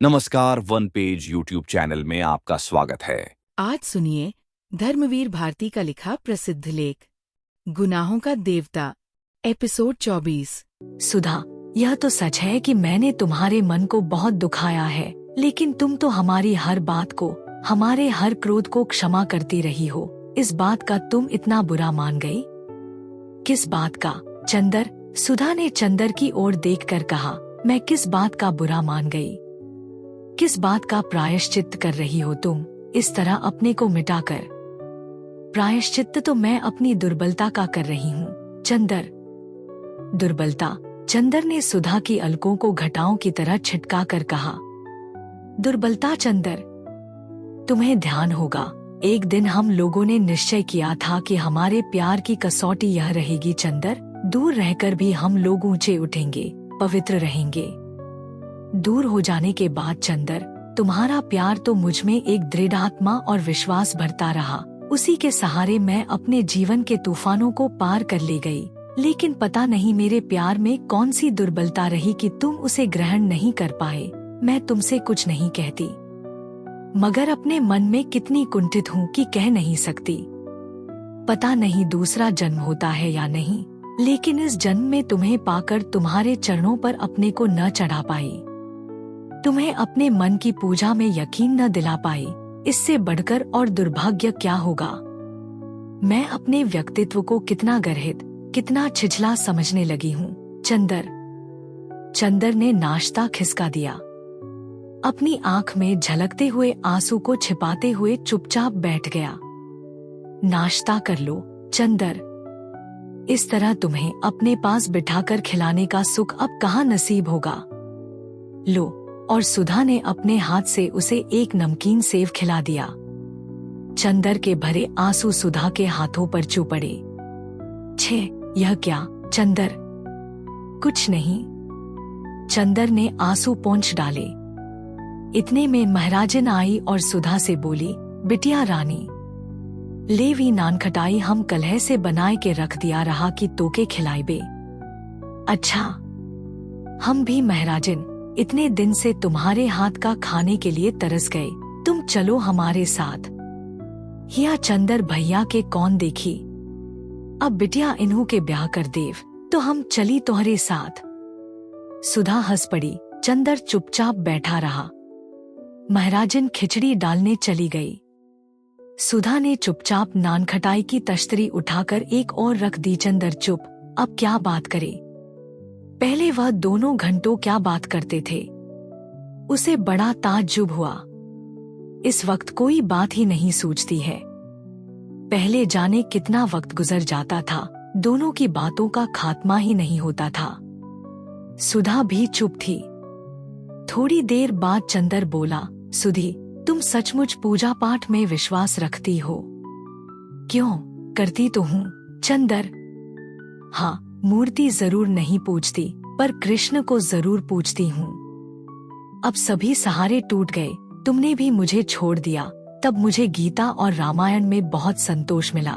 नमस्कार, one page YouTube channel में आपका स्वागत है। आज सुनिए धर्मवीर भारती का लिखा प्रसिद्ध लेख गुनाहों का देवता, एपिसोड 24। सुधा, यह तो सच है कि मैंने तुम्हारे मन को बहुत दुखाया है, लेकिन तुम तो हमारी हर बात को, हमारे हर क्रोध को क्षमा करती रही हो। इस बात का तुम इतना बुरा मान गई? किस बात का, चंदर? सुधा ने चंदर की ओर देखकर कहा, मैं किस बात का बुरा मान गई? किस बात का प्रायश्चित्त कर रही हो तुम, इस तरह अपने को मिटाकर? प्रायश्चित्त तो मैं अपनी दुर्बलता का कर रही हूँ, चंदर। दुर्बलता? चंदर ने सुधा की अलकों को घटाओं की तरह छिटका कर कहा। दुर्बलता चंदर? तुम्हें ध्यान होगा, एक दिन हम लोगों ने निश्चय किया था कि हमारे प्यार की कसौटी यह रहेगी चंदर, दूर रहकर भी हम लोग ऊंचे उठेंगे, पवित्र रहेंगे। दूर हो जाने के बाद चंदर, तुम्हारा प्यार तो मुझ में एक दृढ़ आत्मा और विश्वास भरता रहा। उसी के सहारे मैं अपने जीवन के तूफानों को पार कर ले गई। लेकिन पता नहीं मेरे प्यार में कौन सी दुर्बलता रही कि तुम उसे ग्रहण नहीं कर पाए। मैं तुमसे कुछ नहीं कहती, मगर अपने मन में कितनी कुंठित हूँ कि कह नहीं सकती। पता नहीं दूसरा जन्म होता है या नहीं, लेकिन इस जन्म में तुम्हें पाकर तुम्हारे चरणों पर अपने को न चढ़ा पाई, तुम्हें अपने मन की पूजा में यकीन न दिला पाई। इससे बढ़कर और दुर्भाग्य क्या होगा? मैं अपने व्यक्तित्व को कितना गर्हित, कितना छिछला समझने लगी हूँ, चंदर। चंदर ने नाश्ता खिसका दिया। अपनी आंख में झलकते हुए आंसू को छिपाते हुए चुपचाप बैठ गया। नाश्ता कर लो, चंदर। इस तरह तुम्हें अपने पास बिठाकर खिलाने का सुख अब कहाँ नसीब होगा। लो। और सुधा ने अपने हाथ से उसे एक नमकीन सेव खिला दिया। चंदर के भरे आंसू सुधा के हाथों पर चू पड़े। छे, यह क्या चंदर? कुछ नहीं। चंदर ने आंसू पोंछ डाले। इतने में महाराजन आई और सुधा से बोली, बिटिया रानी, ले वी नान खटाई हम कलह से बनाए के रख दिया रहा कि तोके खिलाई बे। अच्छा, हम भी महाराजन इतने दिन से तुम्हारे हाथ का खाने के लिए तरस गए, तुम चलो हमारे साथ। या चंदर भैया के कौन देखी, अब बिटिया इन्हू के ब्याह कर देव तो हम चली तुम्हारे साथ। सुधा हंस पड़ी। चंदर चुपचाप बैठा रहा। महाराजन खिचड़ी डालने चली गई। सुधा ने चुपचाप नान खटाई की तश्तरी उठाकर एक और रख दी। चंदर चुप, अब क्या बात करे? पहले वह दोनों घंटों क्या बात करते थे, उसे बड़ा ताज्जुब हुआ। इस वक्त कोई बात ही नहीं सूझती है। पहले जाने कितना वक्त गुजर जाता था, दोनों की बातों का खात्मा ही नहीं होता था। सुधा भी चुप थी। थोड़ी देर बाद चंदर बोला, सुधी, तुम सचमुच पूजा पाठ में विश्वास रखती हो? क्यों, करती तो हूँ चंदर। हाँ, मूर्ति जरूर नहीं पूजती, पर कृष्ण को जरूर पूजती हूँ। अब सभी सहारे टूट गए, तुमने भी मुझे छोड़ दिया, तब मुझे गीता और रामायण में बहुत संतोष मिला।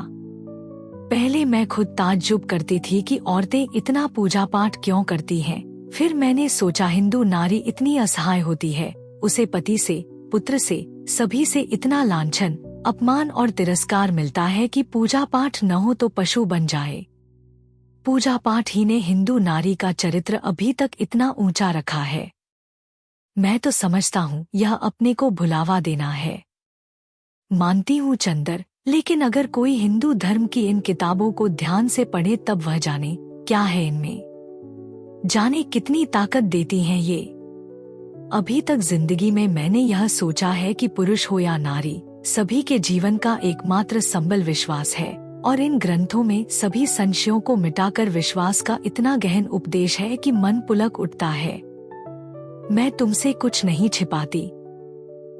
पहले मैं खुद ताज्जुब करती थी कि औरतें इतना पूजा पाठ क्यों करती हैं। फिर मैंने सोचा हिंदू नारी इतनी असहाय होती है, उसे पति से, पुत्र से, सभी से इतना लांछन, अपमान और तिरस्कार मिलता है कि पूजा पाठ न हो तो पशु बन जाए। पूजा पाठ ही ने हिंदू नारी का चरित्र अभी तक इतना ऊंचा रखा है। मैं तो समझता हूँ यह अपने को भुलावा देना है। मानती हूँ चंदर, लेकिन अगर कोई हिंदू धर्म की इन किताबों को ध्यान से पढ़े तब वह जाने क्या है इनमें, जाने कितनी ताकत देती हैं ये। अभी तक जिंदगी में मैंने यह सोचा है कि पुरुष हो या नारी, सभी के जीवन का एकमात्र संबल विश्वास है, और इन ग्रंथों में सभी संशयों को मिटाकर विश्वास का इतना गहन उपदेश है कि मन पुलक उठता है। मैं तुमसे कुछ नहीं छिपाती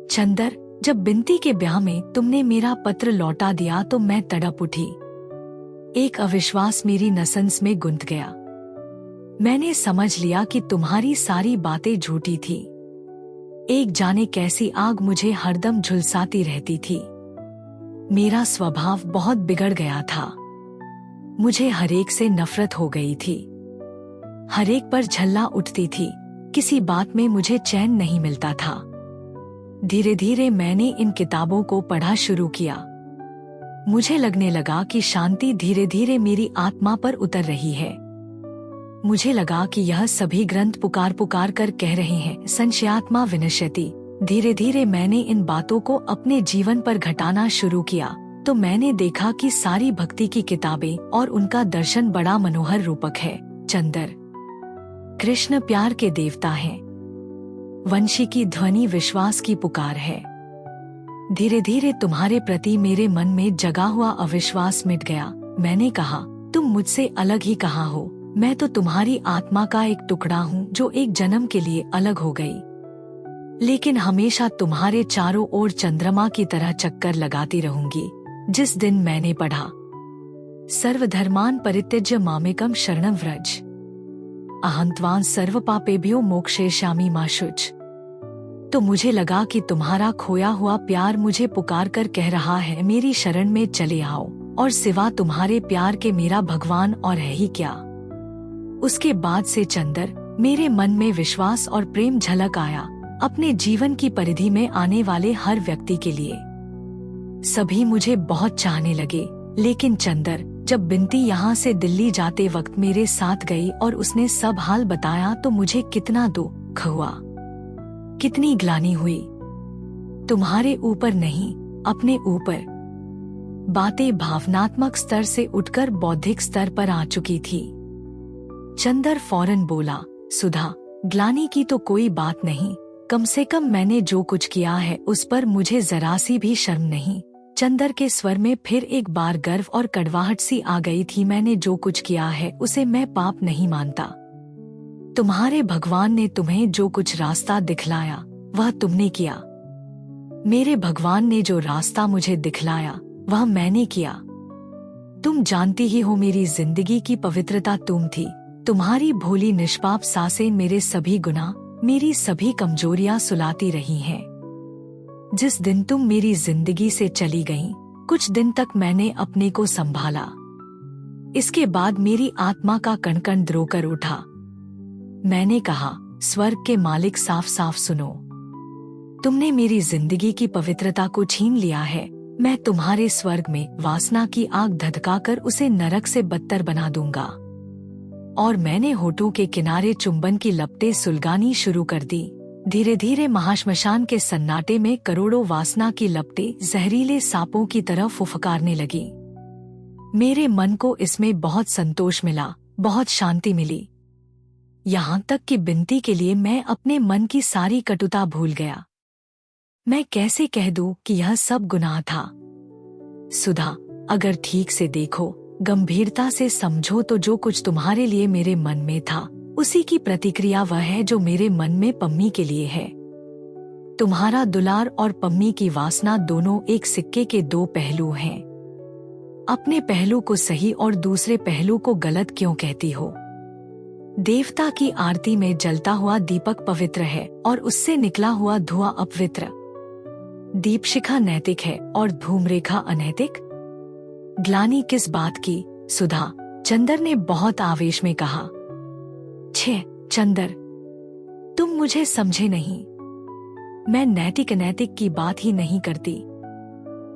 चंदर। जब बिंती के ब्याह में तुमने मेरा पत्र लौटा दिया तो मैं तड़प उठी। एक अविश्वास मेरी नसंस में गुंथ गया। मैंने समझ लिया कि तुम्हारी सारी बातें झूठी थी। एक जाने कैसी आग मुझे हरदम झुलसाती रहती थी। मेरा स्वभाव बहुत बिगड़ गया था। मुझे हरेक से नफरत हो गई थी। हरेक पर झल्ला उठती थी। किसी बात में मुझे चैन नहीं मिलता था। धीरे धीरे मैंने इन किताबों को पढ़ा शुरू किया। मुझे लगने लगा कि शांति धीरे धीरे मेरी आत्मा पर उतर रही है। मुझे लगा कि यह सभी ग्रंथ पुकार पुकार कर कह रहे हैं संशयात्मा विनश्यति। धीरे धीरे मैंने इन बातों को अपने जीवन पर घटाना शुरू किया तो मैंने देखा कि सारी भक्ति की किताबें और उनका दर्शन बड़ा मनोहर रूपक है। चंदर, कृष्ण प्यार के देवता हैं। वंशी की ध्वनि विश्वास की पुकार है। धीरे धीरे तुम्हारे प्रति मेरे मन में जगा हुआ अविश्वास मिट गया। मैंने कहा, तुम मुझसे अलग ही कहाँ हो, मैं तो तुम्हारी आत्मा का एक टुकड़ा हूँ जो एक जन्म के लिए अलग हो गई, लेकिन हमेशा तुम्हारे चारों ओर चंद्रमा की तरह चक्कर लगाती रहूंगी। जिस दिन मैंने पढ़ा सर्वधर्मान परित्यज्य मामेकम शरणं व्रज अहंत्वान सर्व पापेभ्यो मोक्षयिष्यामि मा शुच, तो मुझे लगा कि तुम्हारा खोया हुआ प्यार मुझे पुकार कर कह रहा है मेरी शरण में चले आओ, और सिवा तुम्हारे प्यार के मेरा भगवान और है ही क्या। उसके बाद से चंदर, मेरे मन में विश्वास और प्रेम झलक आया अपने जीवन की परिधि में आने वाले हर व्यक्ति के लिए। सभी मुझे बहुत चाहने लगे, लेकिन चंदर, जब बिनती यहाँ से दिल्ली जाते वक्त मेरे साथ गई और उसने सब हाल बताया तो मुझे कितना दुख हुआ, कितनी ग्लानि हुई। तुम्हारे ऊपर नहीं, अपने ऊपर। बातें भावनात्मक स्तर से उठकर बौद्धिक स्तर पर आ चुकी थी। चंदर फौरन बोला, सुधा, ग्लानि की तो कोई बात नहीं, कम से कम मैंने जो कुछ किया है उस पर मुझे जरा सी भी शर्म नहीं। चंदर के स्वर में फिर एक बार गर्व और कड़वाहट सी आ गई थी। मैंने जो कुछ किया है उसे मैं पाप नहीं मानता। तुम्हारे भगवान ने तुम्हें जो कुछ रास्ता दिखलाया वह तुमने किया। मेरे भगवान ने जो रास्ता मुझे दिखलाया वह मैंने किया। तुम जानती ही हो मेरी जिंदगी की पवित्रता तुम थी। तुम्हारी भोली निष्पाप सांसें मेरे सभी गुनाह, मेरी सभी कमजोरियां सुलाती रही हैं। जिस दिन तुम मेरी जिंदगी से चली गईं, कुछ दिन तक मैंने अपने को संभाला। इसके बाद मेरी आत्मा का कण कण द्रोकर उठा। मैंने कहा, स्वर्ग के मालिक, साफ साफ सुनो, तुमने मेरी जिंदगी की पवित्रता को छीन लिया है। मैं तुम्हारे स्वर्ग में वासना की आग धधकाकर उसे नरक से बदतर बना दूंगा। और मैंने होठों के किनारे चुंबन की लपटें सुलगानी शुरू कर दी। धीरे धीरे महाश्मशान के सन्नाटे में करोड़ों वासना की लपटें जहरीले सांपों की तरह फुफकारने लगी। मेरे मन को इसमें बहुत संतोष मिला, बहुत शांति मिली। यहाँ तक कि बिनती के लिए मैं अपने मन की सारी कटुता भूल गया। मैं कैसे कह दूं कि यह सब गुनाह था। सुधा, अगर ठीक से देखो, गंभीरता से समझो तो जो कुछ तुम्हारे लिए मेरे मन में था उसी की प्रतिक्रिया वह है जो मेरे मन में पम्मी के लिए है। तुम्हारा दुलार और पम्मी की वासना दोनों एक सिक्के के दो पहलू हैं। अपने पहलू को सही और दूसरे पहलू को गलत क्यों कहती हो? देवता की आरती में जलता हुआ दीपक पवित्र है और उससे निकला हुआ धुआं अपवित्र। दीपशिखा नैतिक है और धूमरेखा अनैतिक। ग्लानि किस बात की, सुधा? चंदर ने बहुत आवेश में कहा। छे चंदर, तुम मुझे समझे नहीं। मैं नैतिक अनैतिक की बात ही नहीं करती।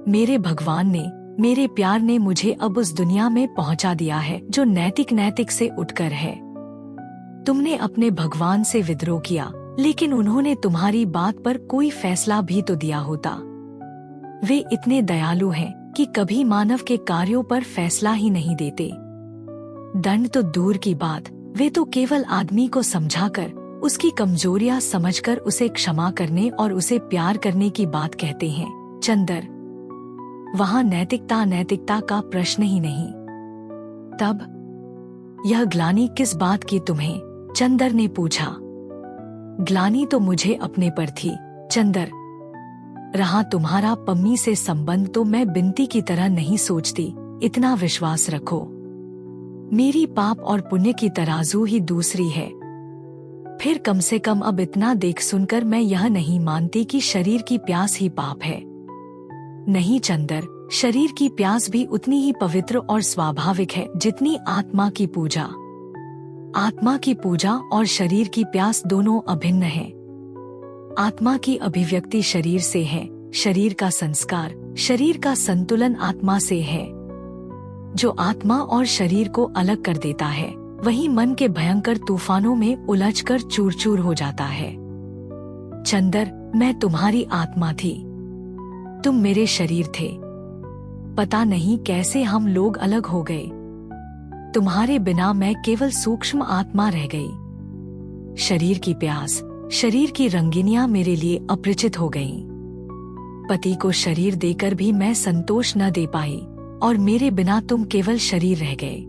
मेरे भगवान ने, मेरे प्यार ने मुझे अब उस दुनिया में पहुंचा दिया है जो नैतिक नैतिक से उठकर है। तुमने अपने भगवान से विद्रोह किया, लेकिन उन्होंने तुम्हारी बात पर कोई फैसला भी तो दिया होता। वे इतने दयालु हैं कि कभी मानव के कार्यों पर फैसला ही नहीं देते। दंड तो दूर की बात, वे तो केवल आदमी को समझाकर, उसकी कमजोरियां समझकर उसे क्षमा करने और उसे प्यार करने की बात कहते हैं। चंदर, वहाँ नैतिकता अनैतिकता का प्रश्न ही नहीं। तब यह ग्लानि किस बात की तुम्हें? चंदर ने पूछा। ग्लानि तो मुझे अपने पर थी चंदर। रहा तुम्हारा पम्मी से संबंध तो मैं बिनती की तरह नहीं सोचती। इतना विश्वास रखो, मेरी पाप और पुण्य की तराजू ही दूसरी है। फिर कम से कम अब इतना देख सुनकर मैं यह नहीं मानती कि शरीर की प्यास ही पाप है। नहीं चंदर, शरीर की प्यास भी उतनी ही पवित्र और स्वाभाविक है जितनी आत्मा की पूजा। आत्मा की पूजा और शरीर की प्यास दोनों अभिन्न हैं। आत्मा की अभिव्यक्ति शरीर से है, शरीर का संस्कार, शरीर का संतुलन आत्मा से है। जो आत्मा और शरीर को अलग कर देता है वही मन के भयंकर तूफानों में उलझकर चूर चूर हो जाता है। चंदर, मैं तुम्हारी आत्मा थी, तुम मेरे शरीर थे। पता नहीं कैसे हम लोग अलग हो गए। तुम्हारे बिना मैं केवल सूक्ष्म आत्मा रह गई। शरीर की प्यास, शरीर की रंगीनियां मेरे लिए अपरिचित हो गईं। पति को शरीर देकर भी मैं संतोष न दे पाई और मेरे बिना तुम केवल शरीर रह गए।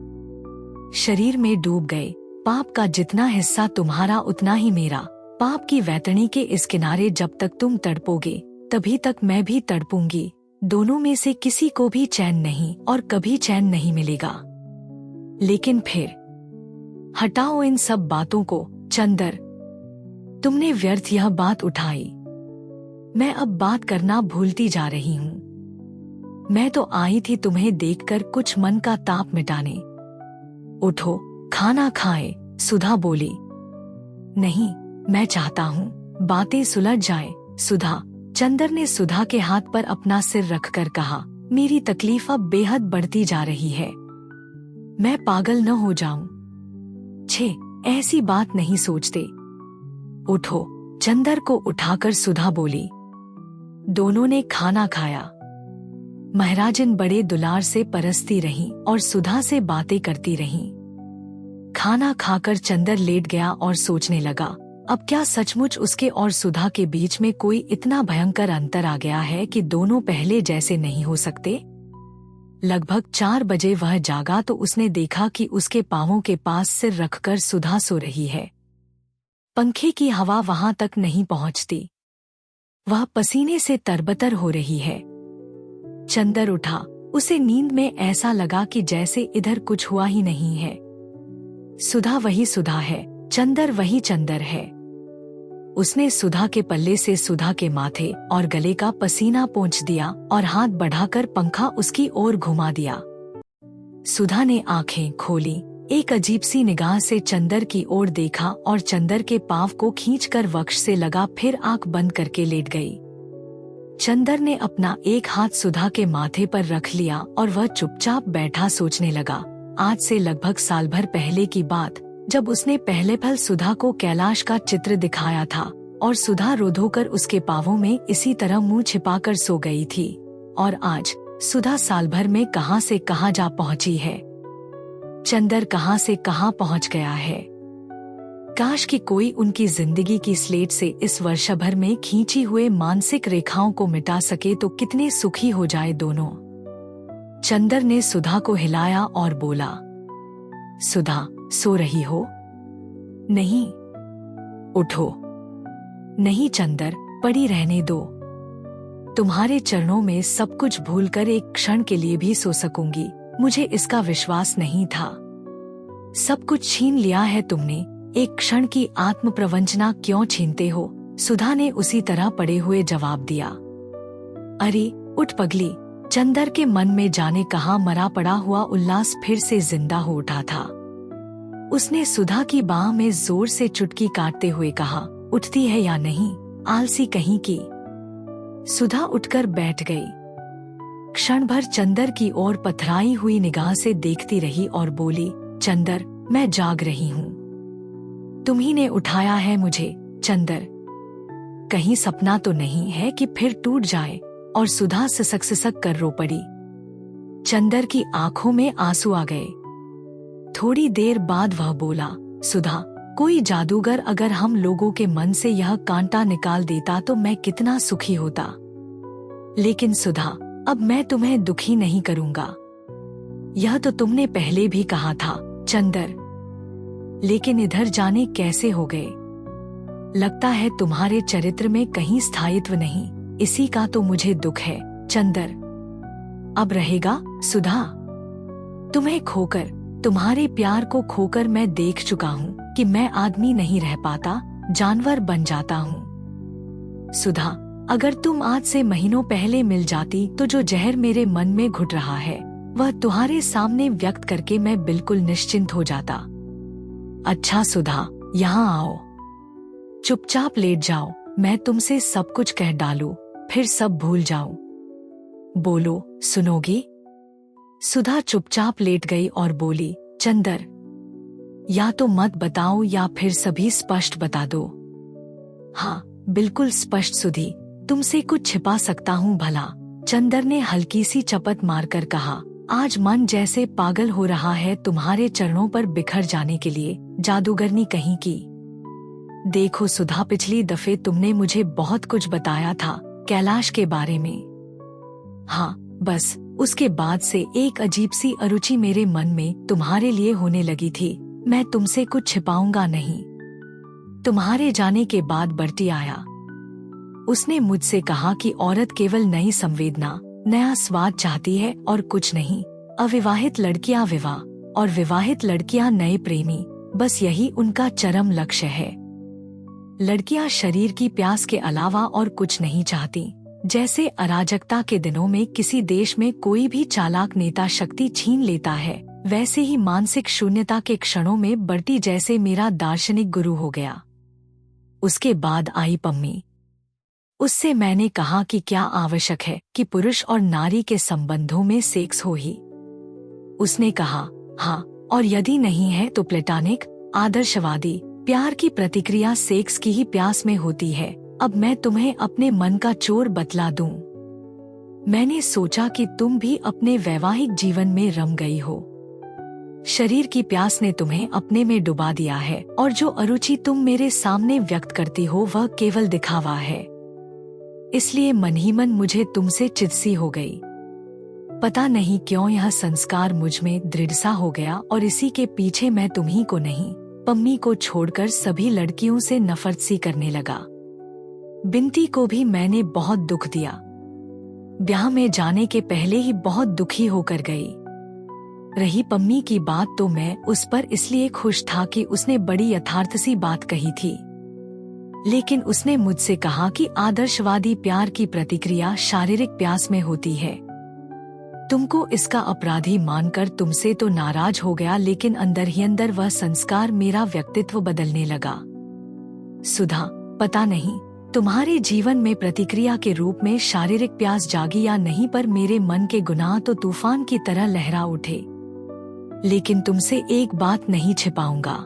शरीर में डूब गए। पाप का जितना हिस्सा तुम्हारा उतना ही मेरा। पाप की वैतरणी के इस किनारे जब तक तुम तड़पोगे तभी तक मैं भी तड़पूंगी। दोनों में से किसी को भी चैन नहीं और कभी चैन नहीं मिलेगा। लेकिन फिर हटाओ इन सब बातों को। चंदर, तुमने व्यर्थ यह बात उठाई। मैं अब बात करना भूलती जा रही हूँ। मैं तो आई थी तुम्हें देखकर कुछ मन का ताप मिटाने। उठो, खाना खाए, सुधा बोली। नहीं, मैं चाहता हूँ बातें सुलझ जाए। सुधा, चंदर ने सुधा के हाथ पर अपना सिर रखकर कहा, मेरी तकलीफ अब बेहद बढ़ती जा रही है। मैं पागल न हो जाऊं। छे, ऐसी बात नहीं सोचते। उठो, चंदर को उठाकर सुधा बोली। दोनों ने खाना खाया। महराजन बड़े दुलार से परसती रहीं और सुधा से बातें करती रहीं। खाना खाकर चंदर लेट गया और सोचने लगा, अब क्या सचमुच उसके और सुधा के बीच में कोई इतना भयंकर अंतर आ गया है कि दोनों पहले जैसे नहीं हो सकते। लगभग 4 बजे वह जागा तो उसने देखा कि उसके पांवों के पास सिर रखकर सुधा सो रही है। पंखे की हवा वहां तक नहीं पहुंचती। वह पसीने से तरबतर हो रही है। चंदर उठा। उसे नींद में ऐसा लगा कि जैसे इधर कुछ हुआ ही नहीं है। सुधा वही सुधा है, चंदर वही चंदर है। उसने सुधा के पल्ले से सुधा के माथे और गले का पसीना पोंछ दिया और हाथ बढ़ाकर पंखा उसकी ओर घुमा दिया। सुधा ने आंखें खोली, एक अजीब सी निगाह से चंदर की ओर देखा और चंदर के पांव को खींचकर वक्ष से लगा, फिर आंख बंद करके लेट गई। चंदर ने अपना एक हाथ सुधा के माथे पर रख लिया और वह चुपचाप बैठा सोचने लगा। आज से लगभग साल भर पहले की बात, जब उसने पहले पल सुधा को कैलाश का चित्र दिखाया था और सुधा रो धोकर उसके पांवों में इसी तरह मुंह छिपाकर सो गई थी। और आज सुधा साल भर में कहां से कहां जा पहुंची है। चंदर कहां से कहां पहुंच गया है। काश कि कोई उनकी जिंदगी की स्लेट से इस वर्ष भर में खींची हुए मानसिक रेखाओं को मिटा सके तो कितने सुखी हो जाए दोनों। चंदर ने सुधा को हिलाया और बोला, सुधा, सो रही हो? नहीं। उठो। नहीं चंदर, पड़ी रहने दो। तुम्हारे चरणों में सब कुछ भूलकर एक क्षण के लिए भी सो सकूंगी। मुझे इसका विश्वास नहीं था। सब कुछ छीन लिया है तुमने, एक क्षण की आत्म प्रवंचना क्यों छीनते हो? सुधा ने उसी तरह पड़े हुए जवाब दिया। अरे उठ पगली। चंदर के मन में जाने कहां मरा पड़ा हुआ उल्लास फिर से जिंदा हो उठा था। उसने सुधा की बाह में जोर से चुटकी काटते हुए कहा, उठती है या नहीं, आलसी कहीं की। सुधा उठकर बैठ गई। क्षण भर चंदर की ओर पथराई हुई निगाह से देखती रही और बोली, चंदर, मैं जाग रही हूँ। तुम्ही ने उठाया है मुझे। चंदर, कहीं सपना तो नहीं है कि फिर टूट जाए? और सुधा सिसक कर रो पड़ी। चंदर की आंखों में आंसू आ गए। थोड़ी देर बाद वह बोला, सुधा, कोई जादूगर अगर हम लोगों के मन से यह कांटा निकाल देता तो मैं कितना सुखी होता। लेकिन सुधा, अब मैं तुम्हें दुखी नहीं करूंगा। यह तो तुमने पहले भी कहा था चंदर। लेकिन इधर जाने कैसे हो गए? लगता है तुम्हारे चरित्र में कहीं स्थायित्व नहीं, इसी का तो मुझे दुख है। चंदर, अब रहेगा? सुधा, तुम्हें खोकर, तुम्हारे प्यार को खोकर मैं देख चुका हूँ कि मैं आदमी नहीं रह पाता, जानवर बन जाता हूँ। सुधा, अगर तुम आज से महीनों पहले मिल जाती तो जो जहर मेरे मन में घुट रहा है वह तुम्हारे सामने व्यक्त करके मैं बिल्कुल निश्चिंत हो जाता। अच्छा सुधा, यहाँ आओ। चुपचाप लेट जाओ, मैं तुमसे सब कुछ कह डालूं, फिर सब भूल जाऊं। बोलो, सुनोगी? सुधा चुपचाप लेट गई और बोली, चंदर, या तो मत बताओ या फिर सभी स्पष्ट बता दो। हाँ, बिल्कुल स्पष्ट सुधी, तुमसे कुछ छिपा सकता हूँ भला? चंदर ने हल्की सी चपत मारकर कहा, आज मन जैसे पागल हो रहा है तुम्हारे चरणों पर बिखर जाने के लिए, जादूगरनी कहीं की। देखो सुधा, पिछली दफे तुमने मुझे बहुत कुछ बताया था कैलाश के बारे में। हाँ, बस उसके बाद से एक अजीब सी अरुचि मेरे मन में तुम्हारे लिए होने लगी थी। मैं तुमसे कुछ छिपाऊंगा नहीं। तुम्हारे जाने के बाद बर्टी आया। उसने मुझसे कहा कि औरत केवल नई संवेदना, नया स्वाद चाहती है और कुछ नहीं। अविवाहित लड़कियां विवाह और विवाहित लड़कियां नए प्रेमी, बस यही उनका चरम लक्ष्य है। लड़कियां शरीर की प्यास के अलावा और कुछ नहीं चाहती। जैसे अराजकता के दिनों में किसी देश में कोई भी चालाक नेता शक्ति छीन लेता है, वैसे ही मानसिक शून्यता के क्षणों में बर्टी जैसे मेरा दार्शनिक गुरु हो गया। उसके बाद आई पम्मी। उससे मैंने कहा कि क्या आवश्यक है कि पुरुष और नारी के संबंधों में सेक्स हो ही। उसने कहा, हाँ, और यदि नहीं है तो प्लेटोनिक, आदर्शवादी प्यार की प्रतिक्रिया सेक्स की ही प्यास में होती है। अब मैं तुम्हें अपने मन का चोर बतला दूं। मैंने सोचा कि तुम भी अपने वैवाहिक जीवन में रम गई हो। शरीर की प्यास ने तुम्हें अपने में डुबा दिया है और जो अरुचि तुम मेरे सामने व्यक्त करती हो वह केवल दिखावा है। इसलिए मन ही मन मुझे तुमसे चिढ़ हो गई। पता नहीं क्यों यह संस्कार मुझ में दृढ़ सा हो गया और इसी के पीछे मैं तुम्ही को नहीं, पम्मी को छोड़कर सभी लड़कियों से नफरत सी करने लगा। बिंती को भी मैंने बहुत दुख दिया। ब्याह में जाने के पहले ही बहुत दुखी होकर गई। रही पम्मी की बात, तो मैं उस पर इसलिए खुश था कि उसने बड़ी यथार्थ सी बात कही थी। लेकिन उसने मुझसे कहा कि आदर्शवादी प्यार की प्रतिक्रिया शारीरिक प्यास में होती है। तुमको इसका अपराधी मानकर तुमसे तो नाराज हो गया, लेकिन अंदर ही अंदर वह संस्कार मेरा व्यक्तित्व बदलने लगा। सुधा, पता नहीं तुम्हारे जीवन में प्रतिक्रिया के रूप में शारीरिक प्यास जागी या नहीं, पर मेरे मन के गुनाह तो तूफान की तरह लहरा उठे। लेकिन तुमसे एक बात नहीं छिपाऊंगा,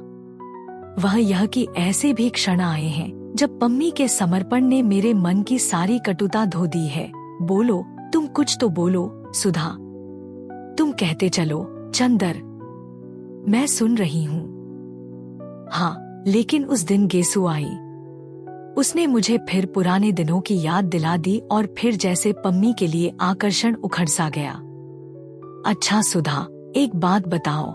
वह यह कि ऐसे भी क्षण आए हैं जब पम्मी के समर्पण ने मेरे मन की सारी कटुता धो दी है। बोलो, तुम कुछ तो बोलो सुधा। तुम कहते चलो चंदर, मैं सुन रही हूँ। हाँ, लेकिन उस दिन गेसु आई। उसने मुझे फिर पुराने दिनों की याद दिला दी और फिर जैसे पम्मी के लिए आकर्षण उखड़ सा गया। अच्छा सुधा, एक बात बताओ,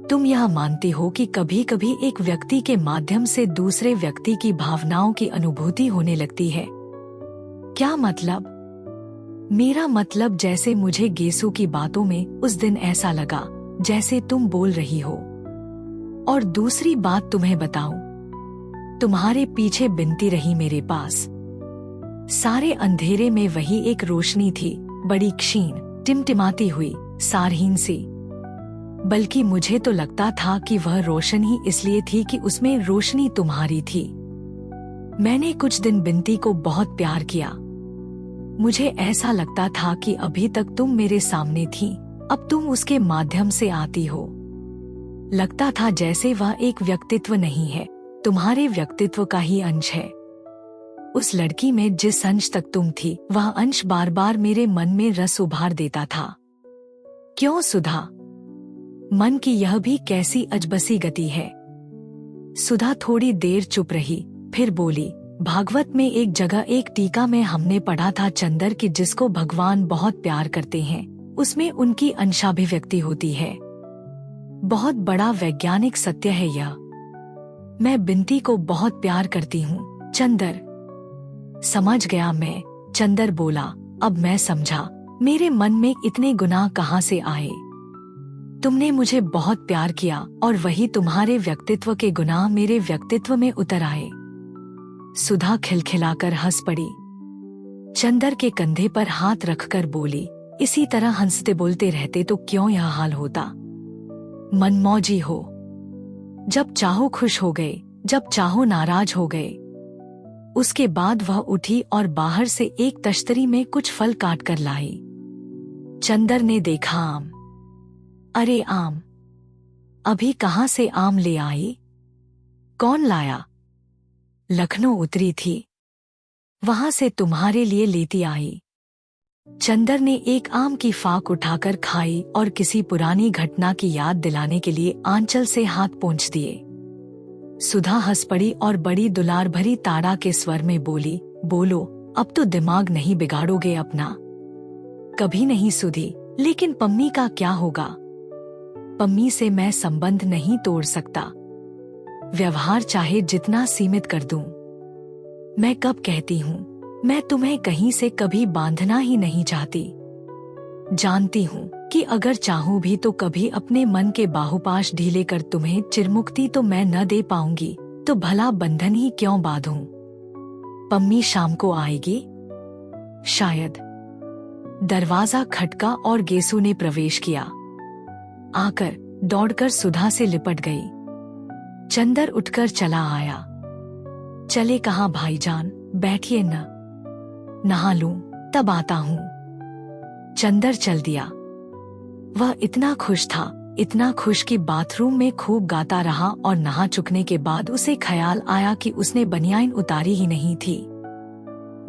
तुम यह मानती हो कि कभी कभी एक व्यक्ति के माध्यम से दूसरे व्यक्ति की भावनाओं की अनुभूति होने लगती है? क्या मतलब? मेरा मतलब जैसे मुझे गेसु की बातों में उस दिन ऐसा लगा जैसे तुम बोल रही हो। और दूसरी बात तुम्हें बताऊं, तुम्हारे पीछे बिनती रही मेरे पास। सारे अंधेरे में वही एक रोशनी थी, बड़ी क्षीण, टिमटिमाती हुई, सारहीन सी। बल्कि मुझे तो लगता था कि वह रोशन ही इसलिए थी कि उसमें रोशनी तुम्हारी थी। मैंने कुछ दिन बिनती को बहुत प्यार किया। मुझे ऐसा लगता था कि अभी तक तुम मेरे सामने थी, अब तुम उसके माध्यम से आती हो। लगता था जैसे वह एक व्यक्तित्व नहीं है, तुम्हारे व्यक्तित्व का ही अंश है। उस लड़की में जिस अंश तक तुम थी, वह अंश बार बार मेरे मन में रस उभार देता था। क्यों सुधा? मन की यह भी कैसी अजबसी गति है। सुधा थोड़ी देर चुप रही, फिर बोली, भागवत में एक जगह एक टीका में हमने पढ़ा था चंदर कि जिसको भगवान बहुत प्यार करते हैं उसमें उनकी अंशाभिव्यक्ति होती है। बहुत बड़ा वैज्ञानिक सत्य है यह। मैं बिनती को बहुत प्यार करती हूँ चंदर। समझ गया मैं, चंदर बोला। अब मैं समझा मेरे मन में इतने गुनाह कहाँ से आए। तुमने मुझे बहुत प्यार किया और वही तुम्हारे व्यक्तित्व के गुनाह मेरे व्यक्तित्व में उतर आए। सुधा खिलखिलाकर हंस पड़ी। चंदर के कंधे पर हाथ रखकर बोली, इसी तरह हंसते बोलते रहते तो क्यों यह हाल होता। मनमौजी हो। जब चाहो खुश हो गए, जब चाहो नाराज हो गए। उसके बाद वह उठी और बाहर से एक तश्तरी में कुछ फल काट कर लाई। चंदर ने देखा आम। अरे आम, अभी कहाँ से आम ले आई? कौन लाया? लखनऊ उतरी थी, वहां से तुम्हारे लिए लेती आई। चंदर ने एक आम की फाक उठाकर खाई और किसी पुरानी घटना की याद दिलाने के लिए आंचल से हाथ पोंछ दिए। सुधा हंस पड़ी और बड़ी दुलार भरी ताड़ा के स्वर में बोली, बोलो, अब तो दिमाग नहीं बिगाड़ोगे अपना। कभी नहीं सुधी, लेकिन पम्मी का क्या होगा? पम्मी से मैं संबंध नहीं तोड़ सकता, व्यवहार चाहे जितना सीमित कर दूं। मैं कब कहती हूँ, मैं तुम्हें कहीं से कभी बांधना ही नहीं चाहती। जानती हूँ कि अगर चाहूं भी तो कभी अपने मन के बाहुपाश ढीले कर तुम्हें चिरमुक्ति तो मैं न दे पाऊंगी, तो भला बंधन ही क्यों बांधूं? पम्मी शाम को आएगी शायद। दरवाजा खटका और गेसू ने प्रवेश किया। आकर दौड़कर सुधा से लिपट गई। चंदर उठकर चला आया। चले कहाँ भाईजान, बैठिए न, नहा लूं तब आता हूँ। चंदर चल दिया। वह इतना खुश था, इतना खुश कि बाथरूम में खूब गाता रहा और नहा चुकने के बाद उसे ख्याल आया कि उसने बनियान उतारी ही नहीं थी।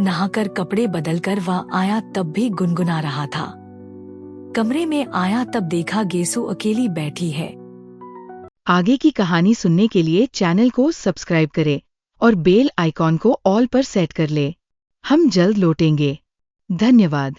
नहाकर कपड़े बदलकर वह आया तब भी गुनगुना रहा था। कमरे में आया तब देखा गेसू अकेली बैठी है। आगे की कहानी सुनने के लिए चैनल को सब्सक्राइब करें और बेल आइकॉन को ऑल पर सेट कर ले। हम जल्द लौटेंगे। धन्यवाद।